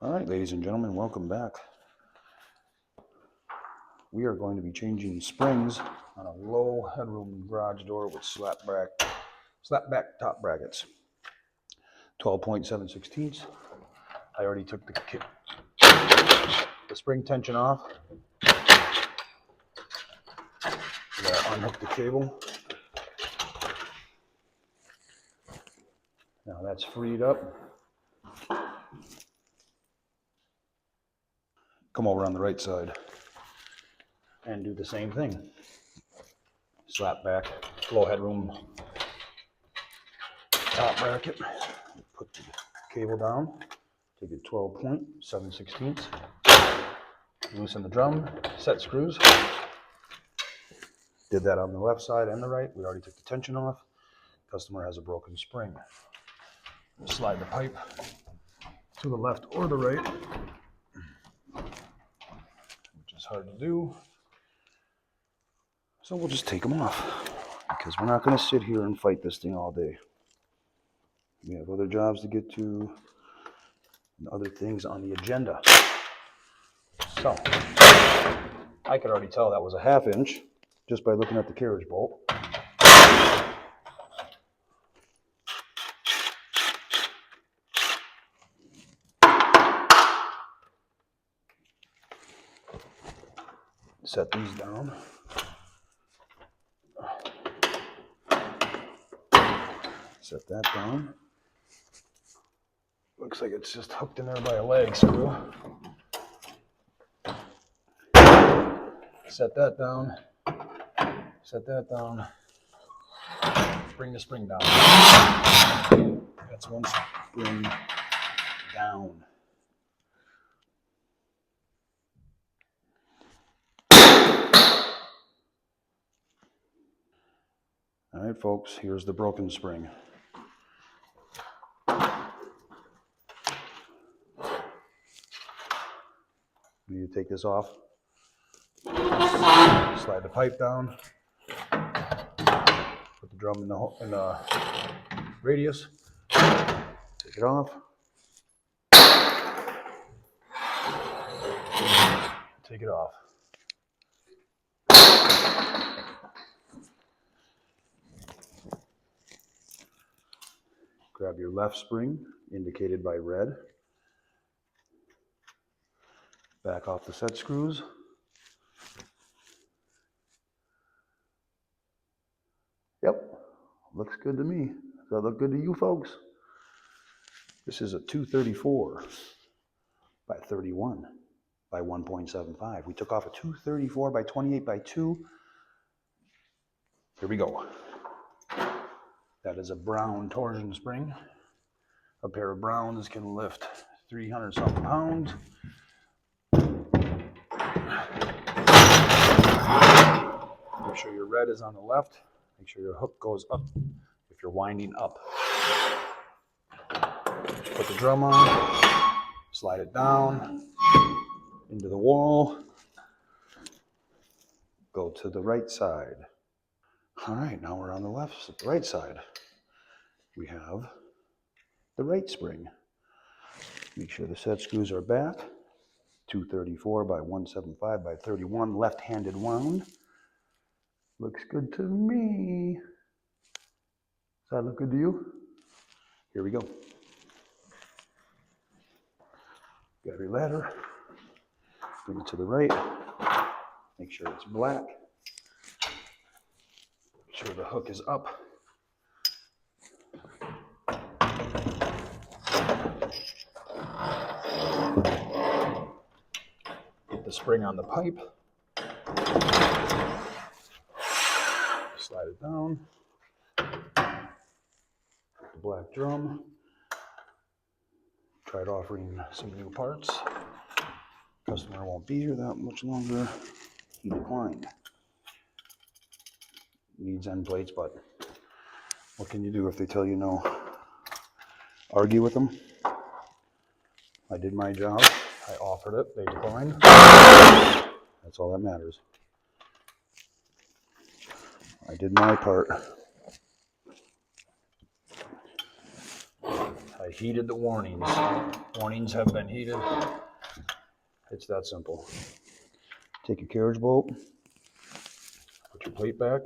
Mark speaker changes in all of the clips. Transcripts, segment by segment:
Speaker 1: All right, ladies and gentlemen, welcome back. We are going to be changing springs on a low headroom garage door with slap back top brackets. 12.7/16. I already took the spring tension off. Unhook the cable. Now that's freed up. Come over on the right side and do the same thing. Slap back, low headroom top bracket. Put the cable down. Take it 12.7/16. Loosen the drum, set screws. Did that on the left side and the right. We already took the tension off. Customer has a broken spring. Slide the pipe to the left or the right, which is hard to do. So we'll just take them off because we're not going to sit here and fight this thing all day. We have other jobs to get to and other things on the agenda. So I could already tell that was a 1/2 inch just by looking at the carriage bolt. Set these down. Set that down. Looks like it's just hooked in there by a leg screw. Set that down. Set that down. Bring the spring down. That's one spring down. All right, folks, here's the broken spring. You need to take this off. Slide the pipe down. Put the drum in the radius. Take it off. Take it off. Grab your left spring, indicated by red. Back off the set screws. Yep, looks good to me. Does that look good to you folks? This is a 234 by 31 by 1.75. We took off a 234 by 28 by 2. Here we go. That is a brown torsion spring. A pair of browns can lift 300 something pounds. Make sure your red is on the left. Make sure your hook goes up if you're winding up. Put the drum on, slide it down into the wall. Go to the right side. All right, now we're on the right side. We have the right spring. Make sure the set screws are back. 234 by 175 by 31, left-handed wound. Looks good to me. Does that look good to you? Here we go. Grab your ladder. Bring it to the right. Make sure it's black. Make sure the hook is up. Get the spring on the pipe. Slide it down. The black drum. Tried offering some new parts. Customer won't be here that much longer. He declined. Needs end plates, but what can you do if they tell you no? Argue with them. I did my job. I offered it. They declined. That's all that matters. I did my part. I heeded the warnings. Warnings have been heeded. It's that simple. Take your carriage bolt, put your plate back.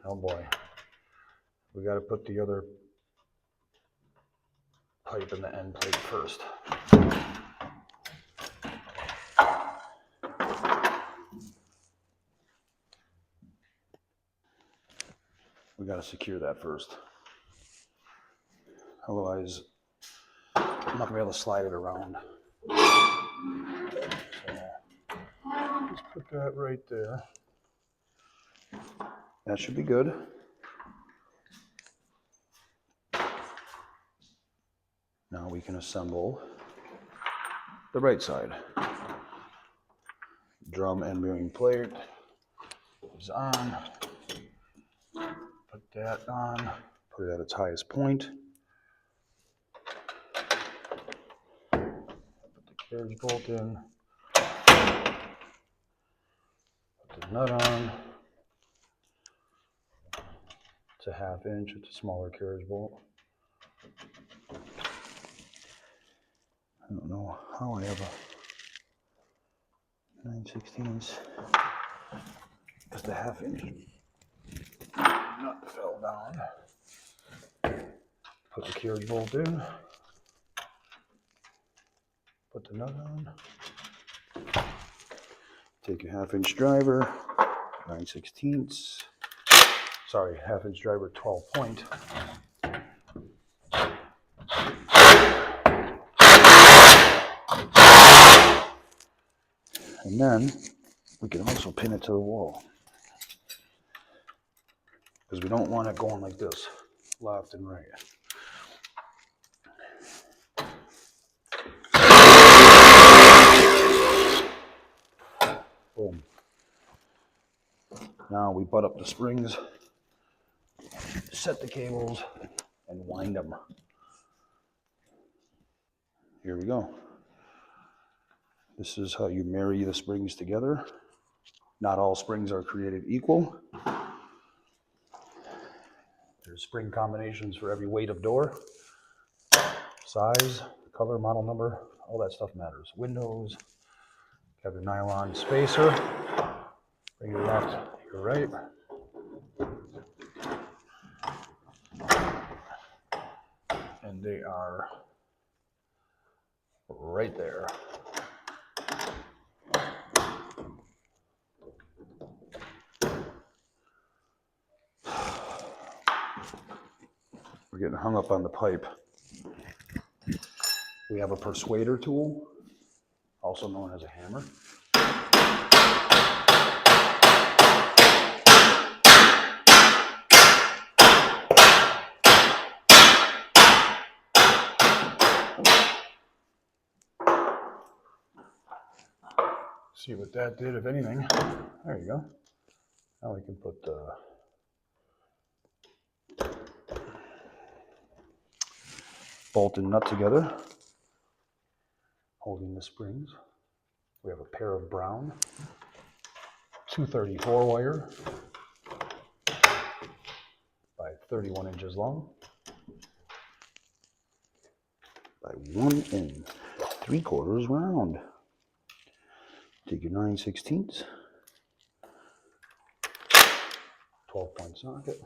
Speaker 1: Oh boy, we got to put the other pipe in the end plate first. We got to secure that first. Otherwise, I'm not going to be able to slide it around. So, just put that right there. That should be good. Now we can assemble the right side. Drum and bearing plate is on. Put that on. Put it at its highest point. Put the carriage bolt in. Put the nut on. It's a 1/2 inch. It's a smaller carriage bolt. I don't know how I have a 9/16 because the 1/2 inch nut fell down. Put the carriage bolt in. Put the nut on. Take your 1/2 inch driver, 9/16. Sorry, 1/2 inch driver, 12 point. And then we can also pin it to the wall because we don't want it going like this, left and right. Boom. Now we butt up the springs, set the cables, and wind them. Here we go. This is how you marry the springs together. Not all springs are created equal. There's spring combinations for every weight of door, size, color, model number, all that stuff matters. Windows, have your nylon spacer, bring your left, your right. And they are right there. We're getting hung up on the pipe. We have a persuader tool, also known as a hammer. See what that did, if anything. There you go. Now we can put the bolt and nut together, holding the springs. We have a pair of brown 234 wire by 31 inches long by 1 3/4 round. Take your 9/16, 12-point socket,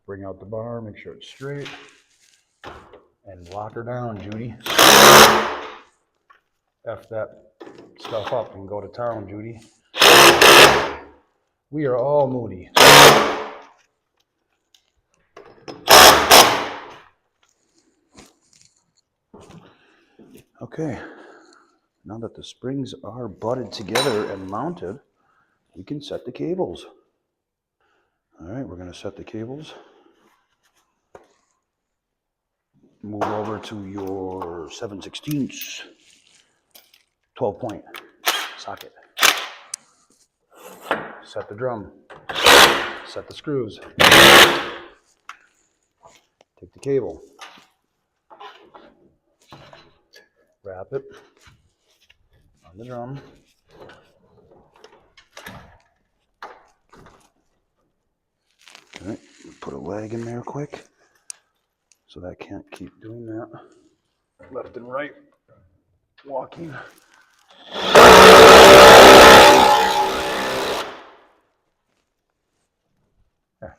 Speaker 1: bring out the bar, make sure it's straight, and lock her down, Judy. F that stuff up and go to town, Judy. We are all moody. Okay, now that the springs are butted together and mounted, we can set the cables. All right, we're going to set the cables. Move over to your 7/16 12-point socket. Set the drum. Set the screws. Take the cable. Wrap it. the drum. All right, put a leg in there quick so that can't keep doing that. Left and right, walking. There.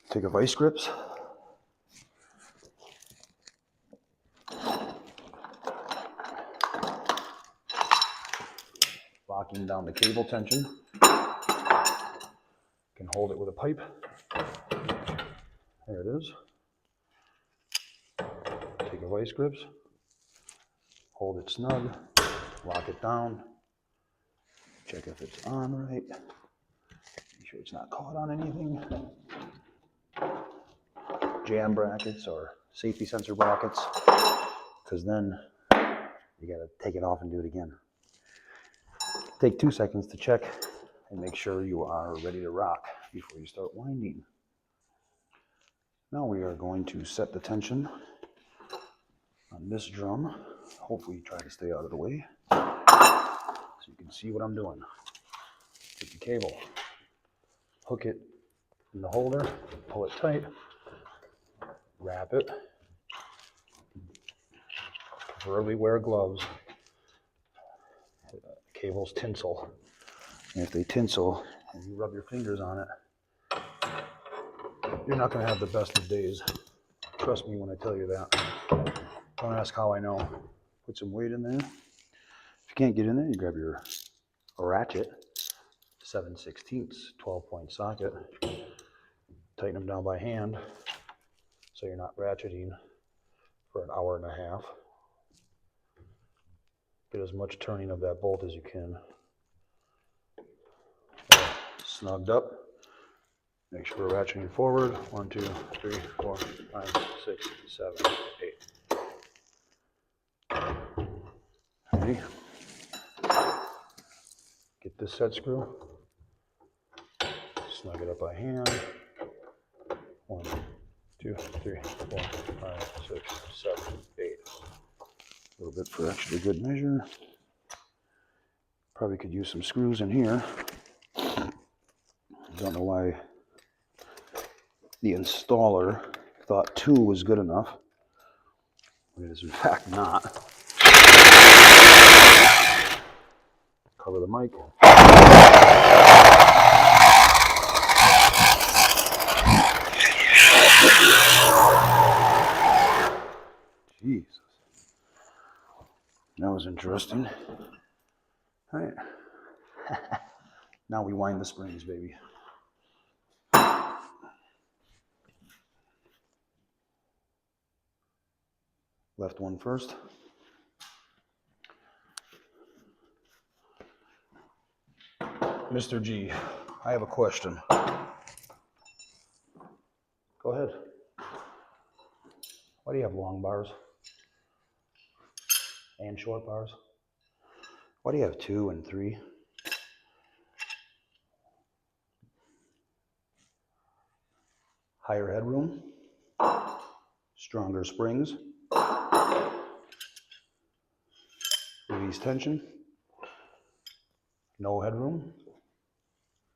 Speaker 1: Take a vice grips. Locking down the cable tension. Can hold it with a pipe. There it is. Take a vice grips. Hold it snug. Lock it down. Check if it's on right. Make sure it's not caught on anything. Jam brackets or safety sensor brackets, because then you gotta take it off and do it again. Take 2 seconds to check and make sure you are ready to rock before you start winding. Now we are going to set the tension on this drum. Hopefully try to stay out of the way so you can see what I'm doing. Take the cable, hook it in the holder, pull it tight, wrap it. Preferably wear gloves. Cables tinsel. And if they tinsel and you rub your fingers on it, you're not going to have the best of days. Trust me when I tell you that. Don't ask how I know. Put some weight in there. If you can't get in there, you grab your ratchet, 7/16, 12-point socket. Tighten them down by hand so you're not ratcheting for an hour and a half. Get as much turning of that bolt as you can. Snugged up. Make sure we're ratcheting forward. 1, 2, 3, 4, 5, 6, 7, 8. Ready? Get this set screw. Snug it up by hand. 1, 2, 3, 4, 5, 6, 7, 8. A little bit for extra good measure. Probably could use some screws in here. Don't know why the installer thought 2 was good enough. It is in fact not. Cover the mic. Jesus. That was interesting. All right. Now we wind the springs, baby. Left one first. Mr. G, I have a question. Go ahead. Why do you have long bars and short bars? Why do you have 2 and 3? Higher headroom, stronger springs, release tension, no headroom,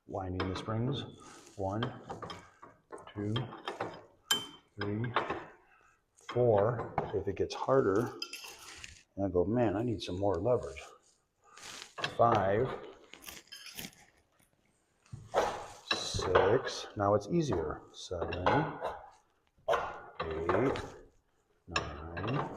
Speaker 1: winding the springs, 1, 2, 3, 4. If it gets harder, and I go, man, I need some more leverage. 5, 6, now it's easier. 7, 8, 9,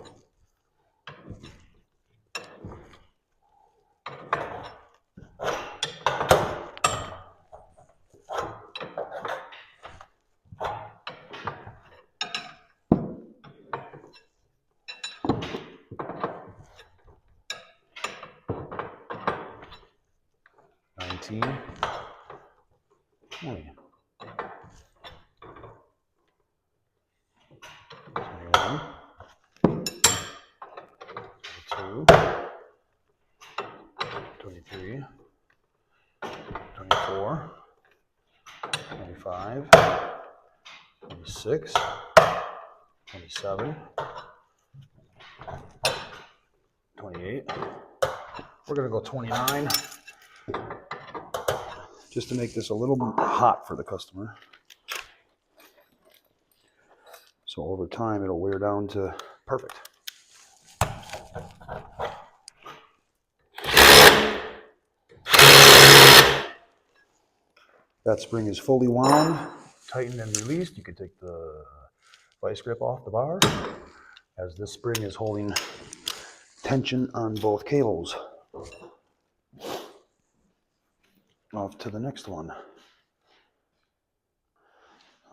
Speaker 1: 19, 20, 21, 22, 23, 24, 25, 26, 27, 28. We're gonna go 29, just to make this a little hot for the customer. So over time, it'll wear down to perfect. That spring is fully wound, tightened and released. You can take the vice grip off the bar, as this spring is holding tension on both cables. Off to the next one.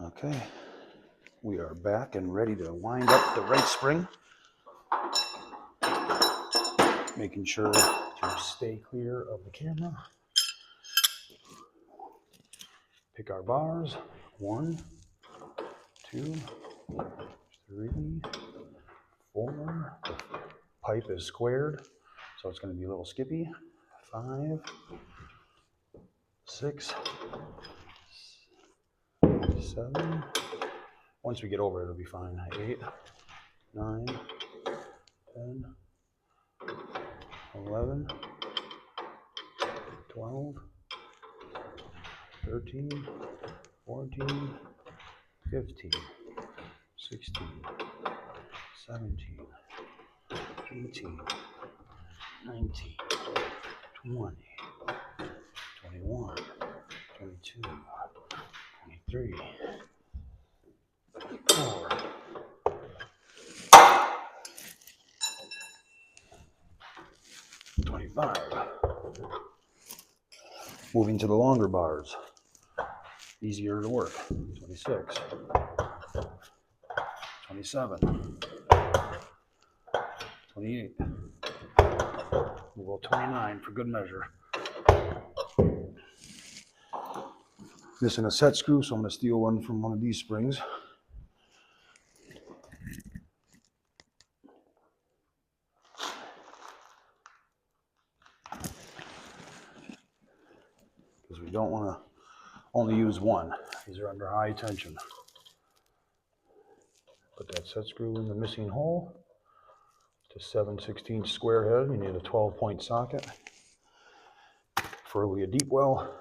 Speaker 1: Okay, we are back and ready to wind up the right spring. Making sure to stay clear of the camera. Pick our bars. 1, 2, 3, 4. The pipe is squared, so it's going to be a little skippy. 5, 6, 7. Once we get over it, it'll be fine. 8, 9, 10, 11, 12, 13, 14, 15, 16, 17, 18, 19, 20, 21, 22, 23, 24, 25. Moving to the longer bars. Easier to work. 26, 27, 28. We'll go 29 for good measure. Missing a set screw, so I'm going to steal one from one of these springs. Because we don't want to only use one. These are under high tension. Put that set screw in the missing hole. It's a 7/16 square head. You need a 12-point socket. Preferably a deep well.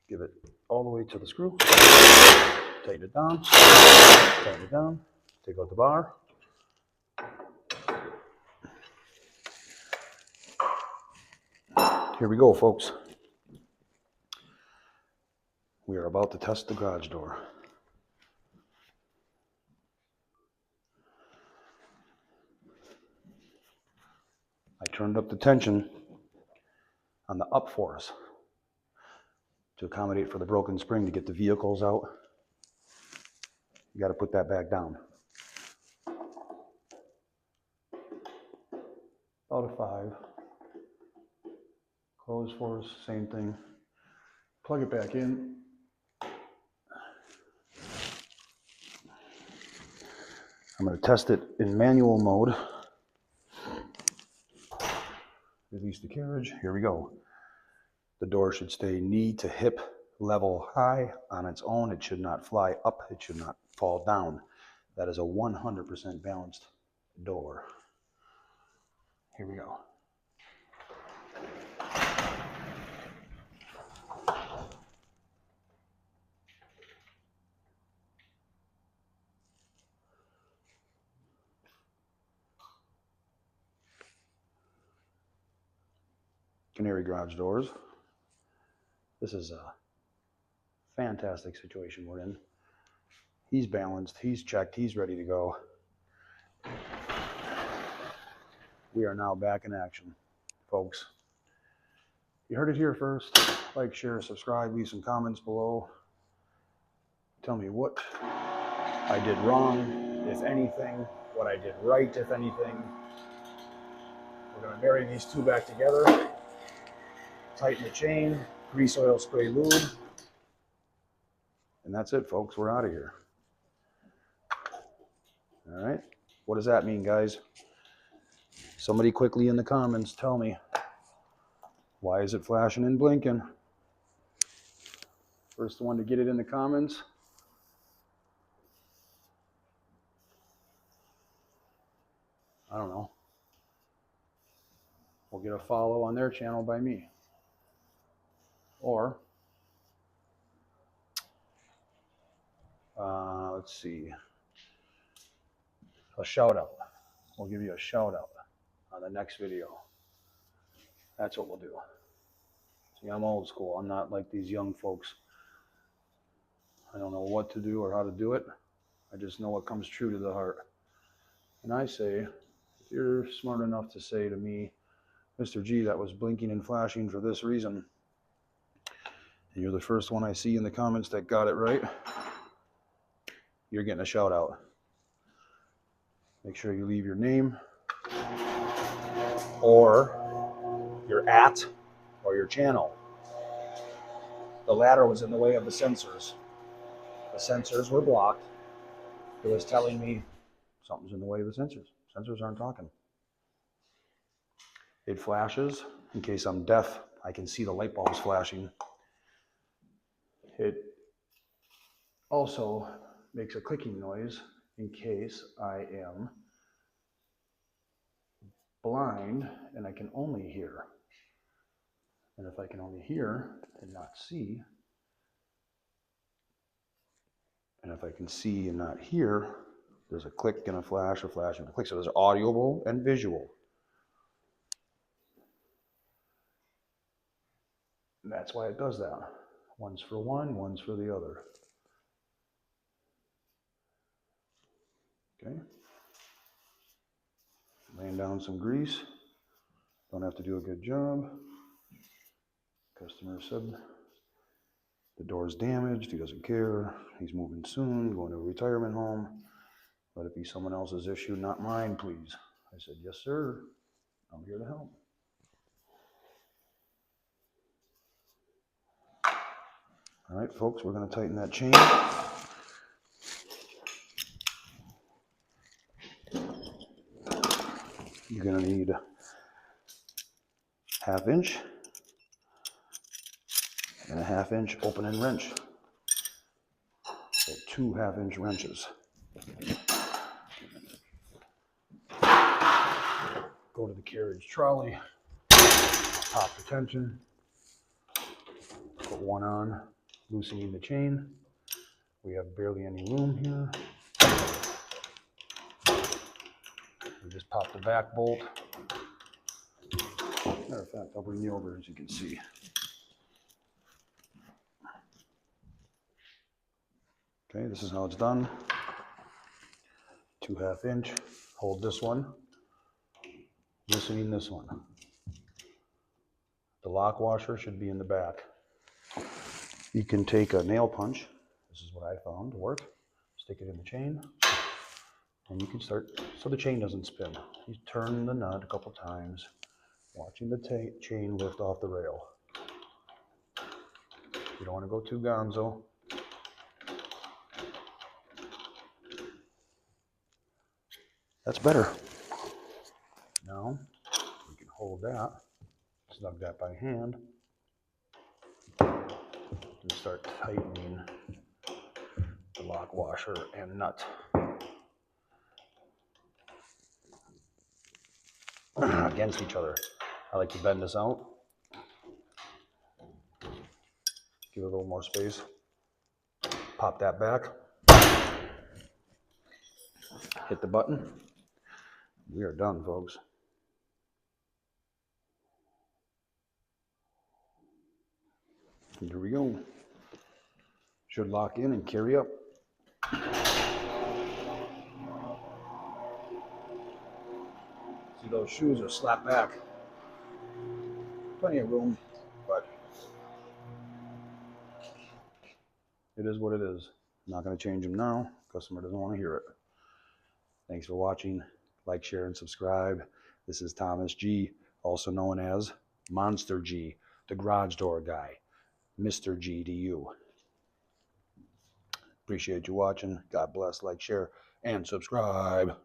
Speaker 1: Give it all the way to the screw. Tighten it down. Tighten it down. Take out the bar. Here we go, folks. We are about to test the garage door. I turned up the tension on the up force to accommodate for the broken spring to get the vehicles out. You got to put that back down. About a 5. Close force, same thing. Plug it back in. I'm going to test it in manual mode. Release the carriage. Here we go. The door should stay knee to hip level high on its own. It should not fly up. It should not fall down. That is a 100% balanced door. Here we go. Canary garage doors. This is a fantastic situation we're in. He's balanced, he's checked, he's ready to go. We are now back in action, folks. You heard it here first. Like, share, subscribe, leave some comments below. Tell me what I did wrong, if anything, what I did right, if anything. We're gonna marry these two back together. Tighten the chain, grease, oil, spray, lube. And that's it, folks. We're out of here. All right. What does that mean, guys? Somebody quickly in the comments tell me, why is it flashing and blinking? First one to get it in the comments. will get a follow on their channel by me. Or, let's see, a shout out. We'll give you a shout out on the next video. That's what we'll do. See, I'm old school. I'm not like these young folks. I don't know what to do or how to do it. I just know what comes true to the heart. And I say, if you're smart enough to say to me, Mr. G, that was blinking and flashing for this reason, and you're the first one I see in the comments that got it right, you're getting a shout out. Make sure you leave your name or your @ or your channel. The latter was in the way of the sensors. The sensors were blocked. It was telling me something's in the way of the sensors. Sensors aren't talking. It flashes. In case I'm deaf, I can see the light bulbs flashing. It also makes a clicking noise in case I am blind and I can only hear. And if I can only hear and not see, and if I can see and not hear, there's a click and a flash and a click. So there's audible and visual. And that's why it does that. One's for one, one's for the other. Okay. Laying down some grease. Don't have to do a good job. Customer said the door's damaged. He doesn't care. He's moving soon, going to a retirement home. Let it be someone else's issue, not mine, please. I said, yes, sir. I'm here to help. All right, folks, we're going to tighten that chain. You're going to need a 1/2 inch and a 1/2 inch opening wrench. So 2 1/2-inch wrenches. Go to the carriage trolley, pop the tension, put one on, loosening the chain. We have barely any room here. We just pop the back bolt. Matter of fact, I'll bring you over as you can see. Okay, this is how it's done. 2 1/2 inch. Hold this one. Loosening this one. The lock washer should be in the back. You can take a nail punch. This is what I found to work. Stick it in the chain. And you can start, so the chain doesn't spin. You turn the nut a couple times, watching the chain lift off the rail. You don't want to go too gonzo. That's better. Now, we can hold that, snug that by hand, and start tightening the lock washer and nut. Against each other. I like to bend this out. Give it a little more space. Pop that back. Hit the button. We are done, folks. Here we go. Should lock in and carry up. See, those shoes are slapped back. Plenty of room, but it is what it is. I'm not going to change them now. Customer doesn't want to hear it. Thanks for watching. Like, share, and subscribe. This is Thomas G, also known as Monster G, the garage door guy. Mr. G to you. Appreciate you watching. God bless. Like, share, and subscribe.